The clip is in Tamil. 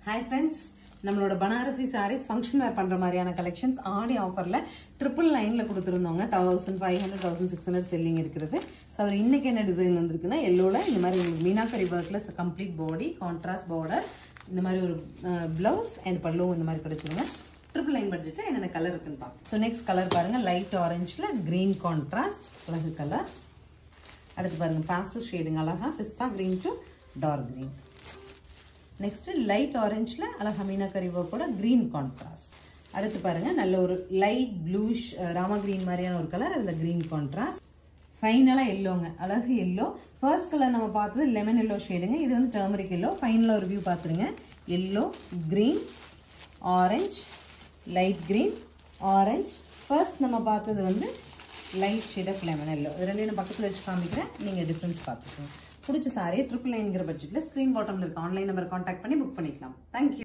Hi friends, நம்மளோட பனாரசி sarees function wear பண்ற மாதிரியான collections ஆடி ஆஃபர்ல 999 ல கொடுத்திருந்தோங்க 1500 1600 செல்லிங் இருக்குது. சோ அதுல இன்னைக்கு என்ன டிசைன் வந்திருக்குன்னா yellowல இந்த மாதிரி உங்களுக்கு meenakari workல complete body contrast border இந்த மாதிரி ஒரு blouse and pallu இந்த மாதிரி கிடைச்சிருங்க. 999 பட்ஜெட்ல என்னென்ன கலர் இருக்குன்னு பாருங்க. சோ நெக்ஸ்ட் கலர் பாருங்க light orangeல green contrast அழகு கலர். அடுத்து பாருங்க pastel shading அழகா pista green to dark green. Next light orange la alaga meenakari work oda green contrast. அடுத்து பாருங்க நல்ல ஒரு light bluish rama green மாதிரியான ஒரு கலர் அதுல green contrast. ஃபைனலா yellowங்க அழகு yellow. ஃபர்ஸ்ட் கலர் நம்ம பார்த்தது lemon yellow ஷேடுங்க. இது வந்து turmeric yellow. ஃபைனலா ஒரு வியூ பாத்துருங்க. yellow, green, orange, light green, orange. First நம்ம பார்த்தது வந்து light shade of lemon yellow. இது ரெண்டையும் பக்கத்துல வச்சு காமிக்கிறேன். நீங்க டிஃபரன்ஸ் பாத்துக்கோங்க. பிடிச்ச சாரி 999 பட்ஜெட்ல ஸ்கிரீன் பாட்டம்ல இருக்க ஆன்லைன் நம்பர் கான்டாக்ட் பண்ணி புக் பண்ணிக்கலாம். Thank you.